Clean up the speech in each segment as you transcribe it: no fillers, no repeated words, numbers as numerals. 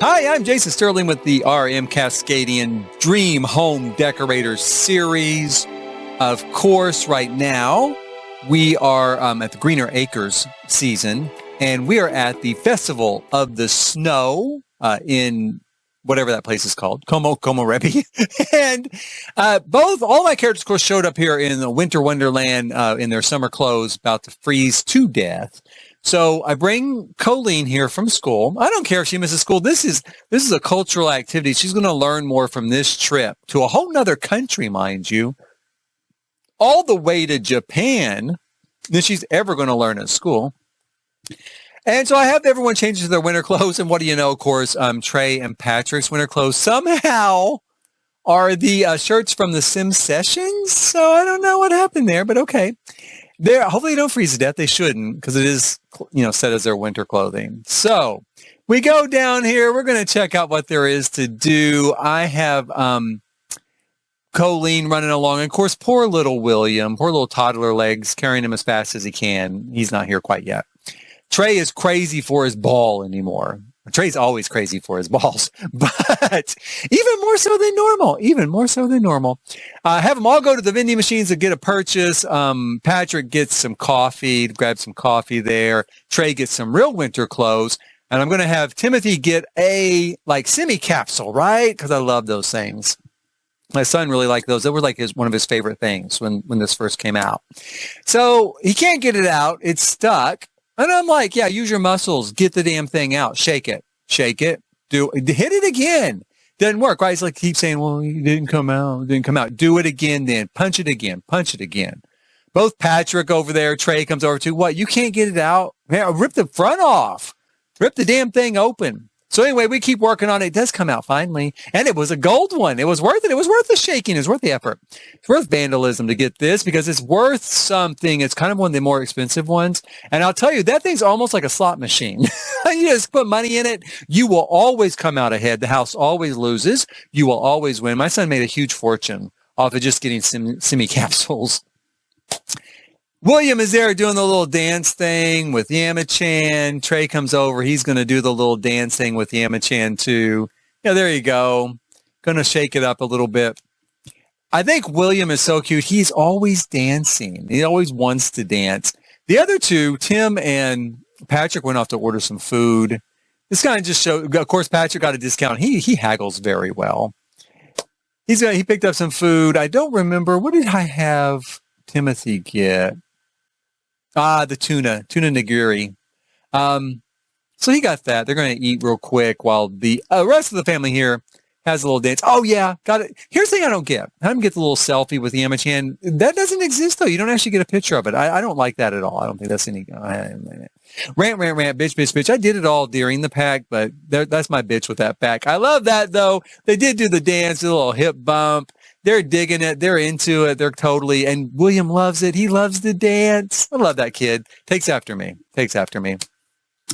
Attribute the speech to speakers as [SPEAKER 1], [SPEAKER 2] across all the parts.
[SPEAKER 1] Hi, I'm Jason Sterling with the RM Cascadian Dream Home Decorators series. Of course, right now we are at the Greener Acres season, and we are at the Festival of the Snow in whatever that place is called, Komorebi. And all my characters, of course, showed up here in the winter wonderland in their summer clothes, about to freeze to death. So I bring Colleen here from school. I don't care if she misses school. This is a cultural activity. She's going to learn more from this trip to a whole nother country, mind you, all the way to Japan than she's ever going to learn at school. And so I have everyone change into their winter clothes. And what do you know, of course, Trey and Patrick's winter clothes somehow are the shirts from the Sim Sessions. So I don't know what happened there, but okay. Hopefully they don't freeze to death. They shouldn't, because it is, set as their winter clothing. So we go down here. We're going to check out what there is to do. I have Colleen running along. And of course, poor little William, poor little toddler legs, carrying him as fast as he can. He's not here quite yet. Trey is crazy for his ball anymore. Trey's always crazy for his balls, but even more so than normal. Have them all go to the vending machines to get a purchase. Patrick gets some coffee, grab some coffee there. Trey gets some real winter clothes. And I'm going to have Timothy get a semi-capsule, right? Because I love those things. My son really liked those. They were one of his favorite things when this first came out. So he can't get it out. It's stuck. And I'm like, yeah, use your muscles. Get the damn thing out. Shake it. Hit it again. Doesn't work, right? It's keep saying, well, it didn't come out. Do it again then. Punch it again. Both Patrick over there, Trey comes over too. What? You can't get it out? Man, rip the front off. Rip the damn thing open. So anyway, we keep working on it. It does come out finally. And it was a gold one. It was worth it. It was worth the shaking. It was worth the effort. It's worth vandalism to get this because it's worth something. It's kind of one of the more expensive ones. And I'll tell you, that thing's almost like a slot machine. You just put money in it. You will always come out ahead. The house always loses. You will always win. My son made a huge fortune off of just getting semi-capsules. William is there doing the little dance thing with Yamachan. Trey comes over. He's going to do the little dance thing with Yamachan too. Yeah, there you go. Going to shake it up a little bit. I think William is so cute. He's always dancing. He always wants to dance. The other two, Tim and Patrick, went off to order some food. This kind of just showed, of course, Patrick got a discount. He haggles very well. He picked up some food. I don't remember. What did I have Timothy get? The tuna nigiri. So he got that. They're going to eat real quick while the rest of the family here has a little dance. Oh, yeah. Got it. Here's the thing I don't get. I don't get the little selfie with Yamachan. That doesn't exist, though. You don't actually get a picture of it. I don't like that at all. I don't think that's any... Rant, bitch. I did it all during the pack, but that's my bitch with that pack. I love that, though. They did do the dance, a little hip bump. They're digging it. They're into it. They're totally... And William loves it. He loves to dance. I love that kid. Takes after me.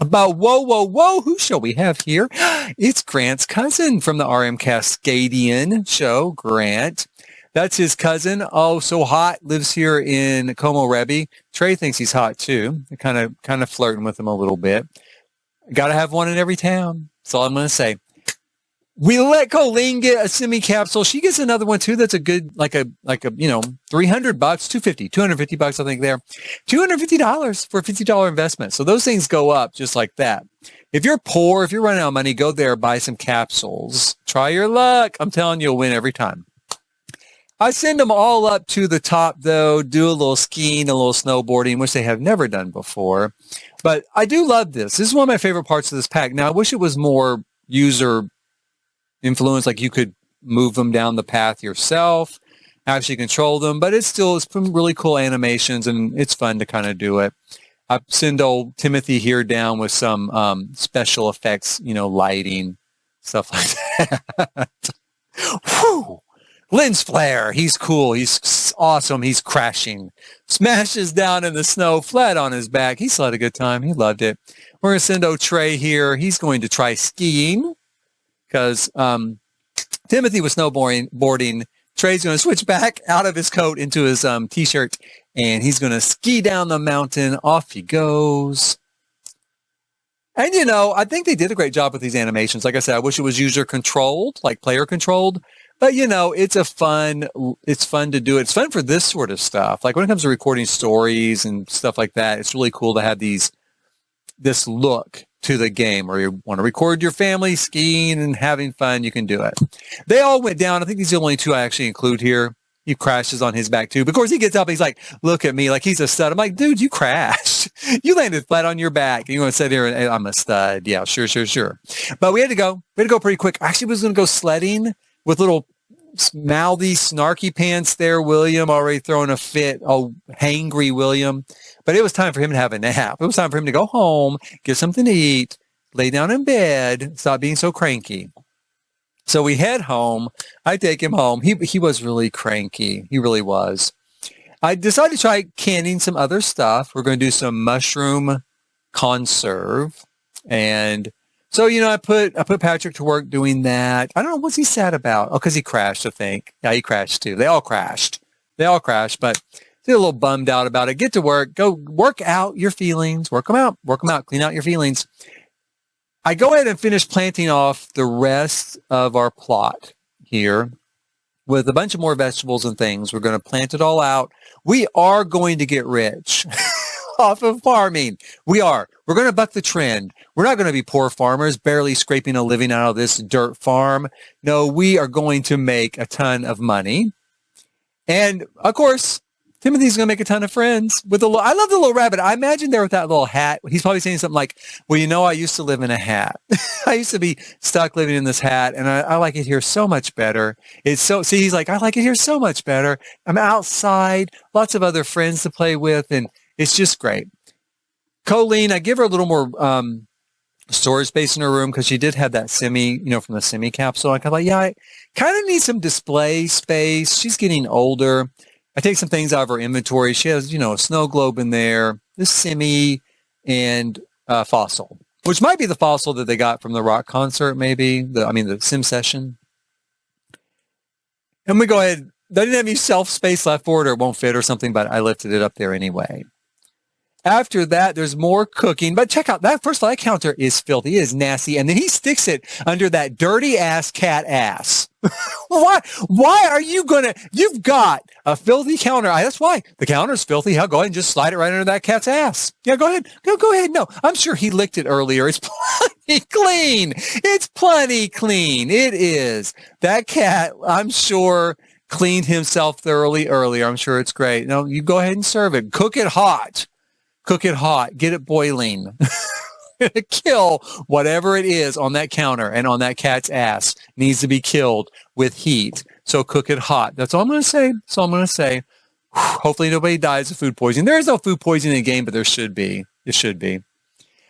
[SPEAKER 1] About whoa, who shall we have here? It's Grant's cousin from the RM Cascadian show, Grant. That's his cousin. Oh, so hot. Lives here in Komorebi. Trey thinks he's hot too. They're kind of flirting with him a little bit. Got to have one in every town. That's all I'm going to say. We let Colleen get a semi-capsule. She gets another one too. That's a good, like a $300, $250, I think there. $250 for a $50 investment. So those things go up just like that. If you're poor, if you're running out of money, go there, buy some capsules. Try your luck. I'm telling you, you'll win every time. I send them all up to the top though, do a little skiing, a little snowboarding, which they have never done before. But I do love this. This is one of my favorite parts of this pack. Now I wish it was more user influence, like you could move them down the path yourself, actually control them, but it's some really cool animations and it's fun to kind of do it. I send old Timothy here down with some special effects, lighting, stuff like that. Whew! Lens flare. He's cool. He's awesome. He's crashing. Smashes down in the snow, flat on his back. He still had a good time. He loved it. We're going to send old Trey here. He's going to try skiing because Timothy was snowboarding. Trey's going to switch back out of his coat into his T-shirt, and he's going to ski down the mountain. Off he goes. And, you know, I think they did a great job with these animations. Like I said, I wish it was user controlled, like player controlled. But, you know, it's fun to do it. It's fun for this sort of stuff. Like when it comes to recording stories and stuff like that, it's really cool to have this look to the game, or you want to record your family skiing and having fun, you can do it. They all went down. I think these are the only two I actually include here. He crashes on his back too. But of course, he gets up. He's like, look at me, like he's a stud. I'm like, dude, you crashed. You landed flat on your back. And you want to sit here and I'm a stud. Yeah, sure. But we had to go. We had to go pretty quick. Actually, was going to go sledding with little mouthy, snarky pants there. William already throwing a fit. Oh, hangry William. But it was time for him to have a nap. It was time for him to go home, get something to eat, lay down in bed, stop being so cranky. So we head home. I take him home. He was really cranky. He really was. I decided to try canning some other stuff. We're going to do some mushroom conserve. And so, you know, I put Patrick to work doing that. I don't know. What's he sad about? Oh, because he crashed, I think. Yeah, he crashed too. They all crashed, but they're a little bummed out about it. Get to work. Go work out your feelings. Work them out. Clean out your feelings. I go ahead and finish planting off the rest of our plot here with a bunch of more vegetables and things. We're going to plant it all out. We are going to get rich off of farming. We are. We're going to buck the trend. We're not going to be poor farmers, barely scraping a living out of this dirt farm. No, we are going to make a ton of money. And of course, Timothy's going to make a ton of friends with the I love the little rabbit. I imagine there with that little hat. He's probably saying something like, well, you know, I used to live in a hat. I used to be stuck living in this hat, and I like it here so much better. He's like, I like it here so much better. I'm outside, lots of other friends to play with, and it's just great. Colleen, I give her a little more storage space in her room because she did have that semi, you know, from the semi capsule. I kind of like, yeah, I kind of need some display space. She's getting older. I take some things out of her inventory. She has, you know, a snow globe in there, this semi, and fossil, which might be the fossil that they got from the rock concert, maybe. The sim session. And we go ahead. They didn't have any shelf space left for it, or it won't fit or something, but I lifted it up there anyway. After that, there's more cooking. But check out that first light counter is filthy. It is nasty. And then he sticks it under that dirty ass cat ass. Why are you you've got a filthy counter. That's why the counter's filthy. Go ahead and just slide it right under that cat's ass. Yeah, go ahead. Go ahead. No, I'm sure he licked it earlier. It's plenty clean. It's plenty clean. It is. That cat, I'm sure, cleaned himself thoroughly earlier. I'm sure it's great. No, you go ahead and serve it. Cook it hot. Get it boiling. Kill whatever it is on that counter and on that cat's ass. Needs to be killed with heat. So cook it hot. That's all I'm going to say. Hopefully nobody dies of food poisoning. There is no food poisoning in the game, but there should be. It should be.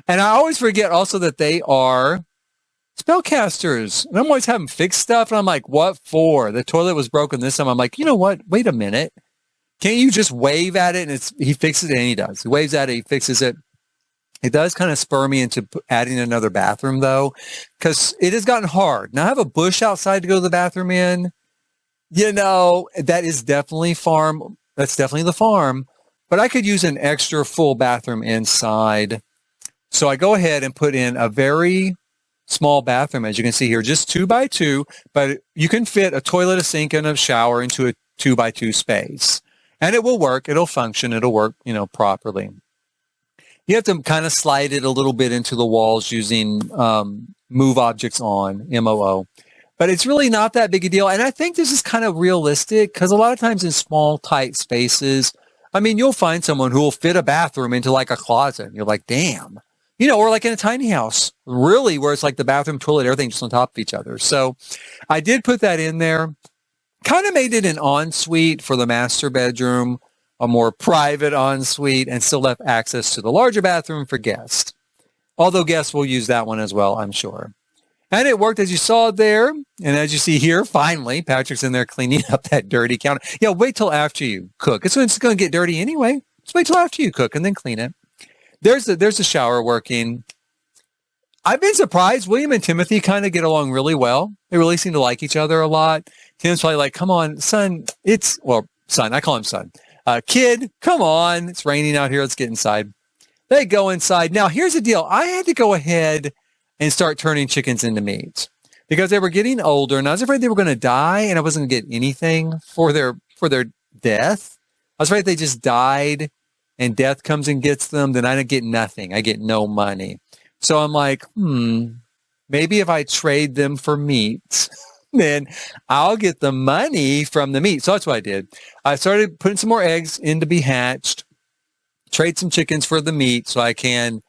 [SPEAKER 1] And I always forget also that they are spellcasters. And I'm always having fixed stuff. And I'm like, what for? The toilet was broken this time. I'm like, you know what? Wait a minute. Can't you just wave at it? And he fixes it, and he does. He waves at it, he fixes it. It does kind of spur me into adding another bathroom, though, because it has gotten hard. Now, I have a bush outside to go to the bathroom in. You know, that is definitely farm. That's definitely the farm. But I could use an extra full bathroom inside. So I go ahead and put in a very small bathroom, as you can see here, just 2x2. But you can fit a toilet, a sink, and a shower into a 2x2 space. And it will work. It'll function. It'll work, you know, properly. You have to kind of slide it a little bit into the walls using move objects on, MOO. But it's really not that big a deal. And I think this is kind of realistic because a lot of times in small, tight spaces, I mean, you'll find someone who will fit a bathroom into like a closet. You're like, damn. You know, or like in a tiny house, really, where it's like the bathroom, toilet, everything just on top of each other. So I did put that in there. Kind of made it an ensuite for the master bedroom, a more private ensuite, and still left access to the larger bathroom for guests. Although guests will use that one as well, I'm sure. And it worked as you saw there. And as you see here, finally, Patrick's in there cleaning up that dirty counter. Yeah, wait till after you cook. It's going to get dirty anyway. Just wait till after you cook and then clean it. There's the shower working. I've been surprised. William and Timothy kind of get along really well. They really seem to like each other a lot. Tim's probably like, come on, son. Son, I call him son. Kid, come on. It's raining out here. Let's get inside. They go inside. Now, here's the deal. I had to go ahead and start turning chickens into meat because they were getting older, and I was afraid they were going to die, and I wasn't going to get anything for their death. I was afraid they just died, and death comes and gets them. Then I don't get nothing. I get no money. So I'm like, maybe if I trade them for meat, then I'll get the money from the meat. So that's what I did. I started putting some more eggs in to be hatched, trade some chickens for the meat so I can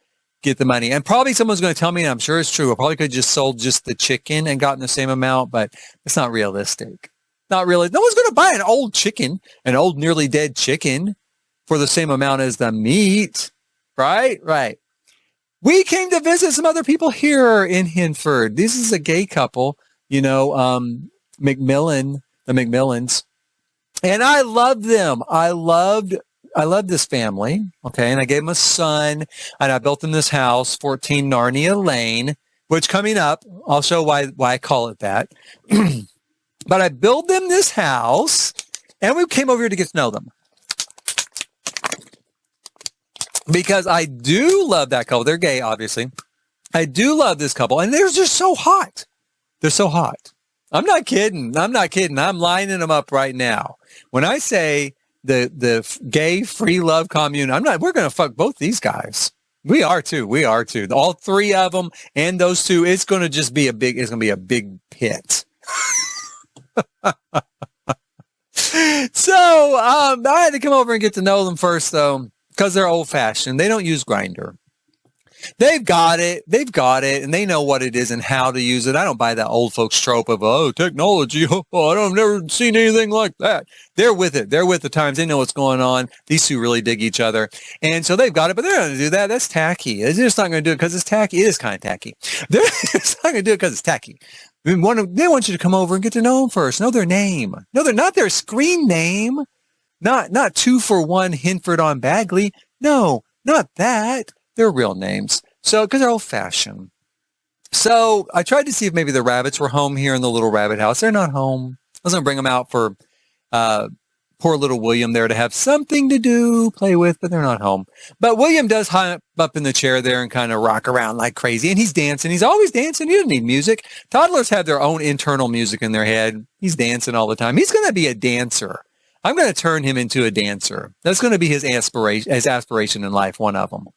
[SPEAKER 1] get the money. And probably someone's going to tell me, and I'm sure it's true, I probably could have just sold just the chicken and gotten the same amount, but it's not realistic. Not really. No one's going to buy an old chicken, an old nearly dead chicken for the same amount as the meat. Right? Right. We came to visit some other people here in Hinford. This is a gay couple, McMillan, the McMillans. And I loved them. I loved this family. Okay. And I gave them a son, and I built them this house, 14 Narnia Lane, which coming up, I'll show why I call it that. But I built them this house, and we came over here to get to know them. Because I do love that couple. They're gay, obviously. I do love this couple, and they're just so hot. They're so hot. I'm not kidding. I'm lining them up right now. When I say the gay free love commune, we're going to fuck both these guys. We are too. All three of them and those two, it's going to be a big pit. So, I had to come over and get to know them first though, because they're old fashioned. They don't use Grindr. They've got it, and they know what it is and how to use it. I don't buy that old folks trope of, technology. I've never seen anything like that. They're with it. They're with the times. They know what's going on. These two really dig each other. And so they've got it, but they're not going to do that. That's tacky. They're just not going to do it because it's tacky. It is kind of tacky. They're just not going to do it because it's tacky. They want you to come over and get to know them first. Know their name. No, they're not their screen name. Not 2-for-1 Hinford on Bagley. No, not that. Their real names. So, because they're old fashioned. So I tried to see if maybe the rabbits were home here in the little rabbit house. They're not home. I was going to bring them out for poor little William there to have something to do, play with, but they're not home. But William does hop up in the chair there and kind of rock around like crazy. And he's dancing. He's always dancing. He doesn't need music. Toddlers have their own internal music in their head. He's dancing all the time. He's going to be a dancer. I'm going to turn him into a dancer. That's going to be his aspiration in life, one of them.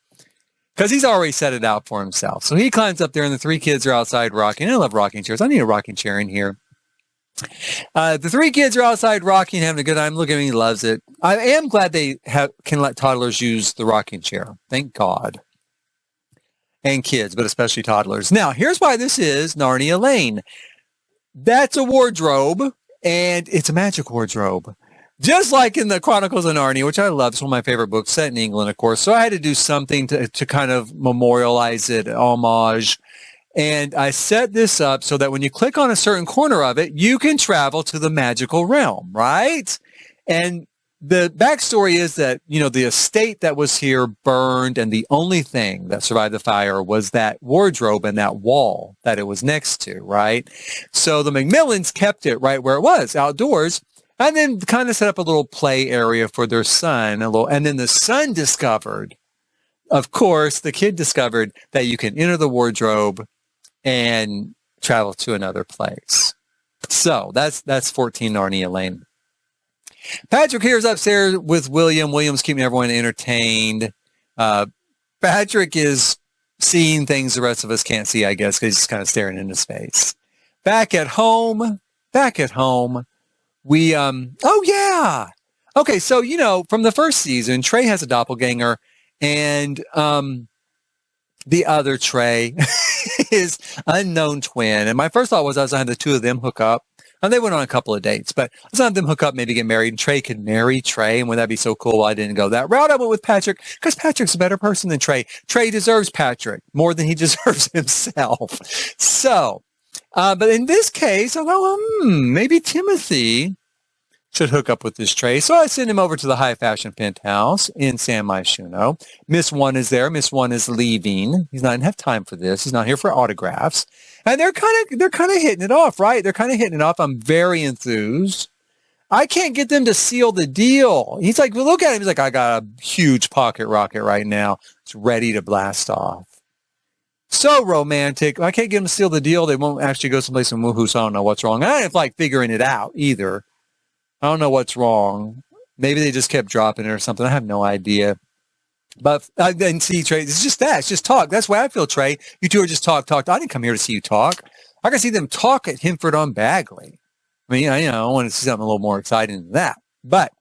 [SPEAKER 1] Because he's already set it out for himself. So he climbs up there, and the three kids are outside rocking. I love rocking chairs. I need a rocking chair in here. The three kids are outside rocking, having a good time. Look at him. He loves it. I am glad they can let toddlers use the rocking chair. Thank God. And kids, but especially toddlers. Now, here's why this is Narnia Lane. That's a wardrobe, and it's a magic wardrobe. Just like in the Chronicles of Narnia, which I love. It's one of my favorite books, set in England, of course. So I had to do something to kind of memorialize it, homage. And I set this up so that when you click on a certain corner of it, you can travel to the magical realm, right? And the backstory is that, the estate that was here burned, and the only thing that survived the fire was that wardrobe and that wall that it was next to, right? So the McMillans kept it right where it was, outdoors. And then kind of set up a little play area for their son, and then the son discovered, of course, the kid discovered that you can enter the wardrobe and travel to another place. So that's 14 Narnia Lane. Patrick here is upstairs with William. William's keeping everyone entertained. Patrick is seeing things the rest of us can't see, I guess, because he's just kind of staring into space. Back at home. We, okay, so, from the first season, Trey has a doppelganger, and the other Trey is unknown twin. And my first thought was I was going to have the two of them hook up. And they went on a couple of dates, but let's have them hook up, maybe get married, and Trey could marry Trey, and would that be so cool? I didn't go that route. I went with Patrick, because Patrick's a better person than Trey. Trey deserves Patrick more than he deserves himself. So, but in this case, I thought, maybe Timothy should hook up with this Trey. So I send him over to the high fashion penthouse in San Myshuno. Miss One is there. Miss One is leaving. He's not going to have time for this. He's not here for autographs. And they're kind of hitting it off, right? They're kind of hitting it off. I'm very enthused. I can't get them to seal the deal. He's like, well, look at him. He's like, I got a huge pocket rocket right now. It's ready to blast off. So romantic. I can't get them to seal the deal. They won't actually go someplace and woohoo, so I don't know what's wrong. I don't like figuring it out either. I don't know what's wrong. Maybe they just kept dropping it or something. I have no idea. But I didn't see Trey. It's just that. It's just talk. That's why I feel, Trey. You two are just talk. I didn't come here to see you talk. I can see them talk at Hinford on Bagley. I mean, I want to see something a little more exciting than that. But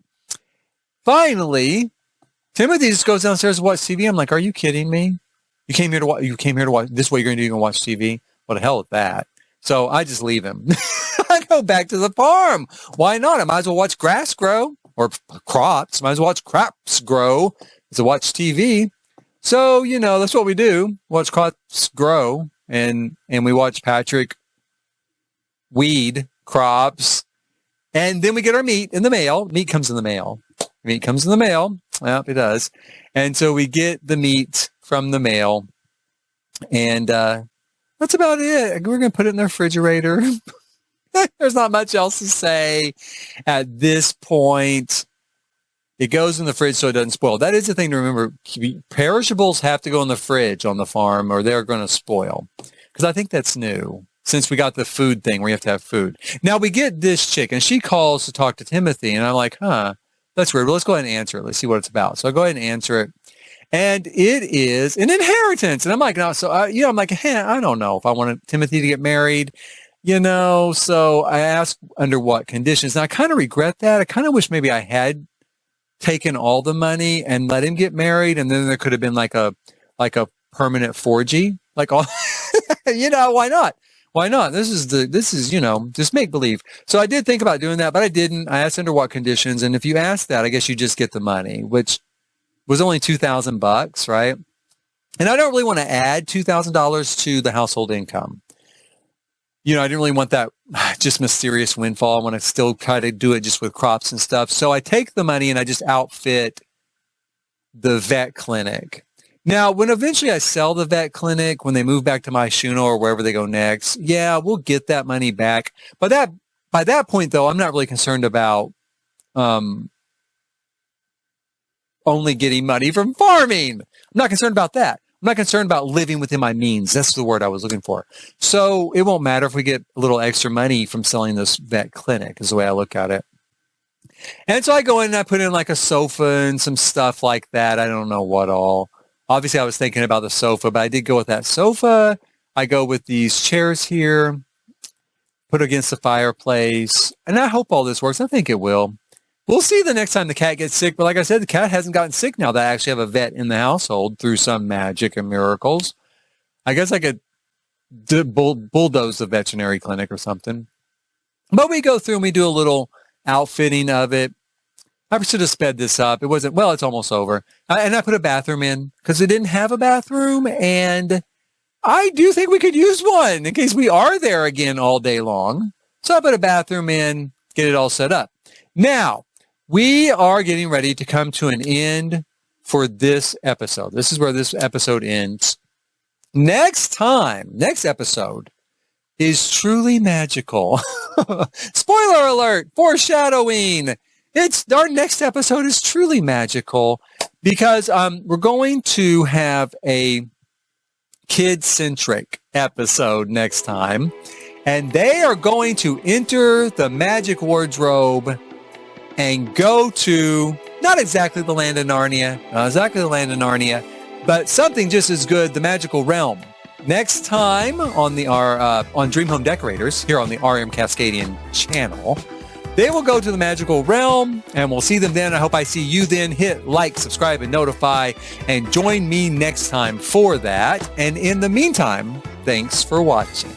[SPEAKER 1] finally, Timothy just goes downstairs to watch TV. I'm like, are you kidding me? You came here to watch. This is what you're going to do. You're going to watch TV. What the hell with that? So I just leave him. I go back to the farm. Why not? I might as well watch grass grow or crops. Might as well watch crops grow as I watch TV. So, that's what we do. Watch crops grow and we watch Patrick weed crops. And then we get our meat in the mail. Meat comes in the mail. Meat comes in the mail. Well, it does. And so we get the meat from the mail. And that's about it. We're going to put it in the refrigerator. There's not much else to say at this point. It goes in the fridge so it doesn't spoil. That is the thing to remember. Perishables have to go in the fridge on the farm or they're going to spoil. Because I think that's new since we got the food thing where you have to have food. Now we get this chick and she calls to talk to Timothy and I'm like, that's weird. Well, let's go ahead and answer it. Let's see what it's about. So I go ahead and answer it. And it is an inheritance. And I'm like, no, so, I'm like, I don't know if I want Timothy to get married, so I asked under what conditions. And I kind of regret that. I kind of wish maybe I had taken all the money and let him get married. And then there could have been like a permanent 4G, like all, why not? Why not? This is just make believe. So I did think about doing that, but I didn't. I asked under what conditions. And if you ask that, I guess you just get the money, which was only $2,000, right? And I don't really want to add $2,000 to the household income. I didn't really want that just mysterious windfall. I want to still try to do it just with crops and stuff. So I take the money and I just outfit the vet clinic. Now, when eventually I sell the vet clinic, when they move back to Maishuno or wherever they go next, yeah, we'll get that money back. But by that point, though, I'm not really concerned about only getting money from farming. I'm not concerned about that. I'm not concerned about living within my means. That's the word I was looking for. So it won't matter if we get a little extra money from selling this vet clinic is the way I look at it. And so I go in and I put in like a sofa and some stuff like that. I don't know what all. Obviously, I was thinking about the sofa, but I did go with that sofa. I go with these chairs here, put against the fireplace. And I hope all this works. I think it will. We'll see the next time the cat gets sick. But like I said, the cat hasn't gotten sick now that I actually have a vet in the household through some magic and miracles. I guess I could bulldoze the veterinary clinic or something. But we go through and we do a little outfitting of it. I should have sped this up. It wasn't, well, it's almost over. And I put a bathroom in because it didn't have a bathroom. And I do think we could use one in case we are there again all day long. So I put a bathroom in, get it all set up. Now, we are getting ready to come to an end for this episode. This is where this episode ends. Next episode is truly magical. Spoiler alert, foreshadowing. Our next episode is truly magical because we're going to have a kid-centric episode next time. And they are going to enter the magic wardrobe and go to not exactly the land of Narnia, but something just as good, the magical realm. Next time on Dream Home Decorators here on the RM Cascadian channel, they will go to the magical realm and we'll see them then. I hope I see you then. Hit like, subscribe, and notify, and join me next time for that. And in the meantime, thanks for watching.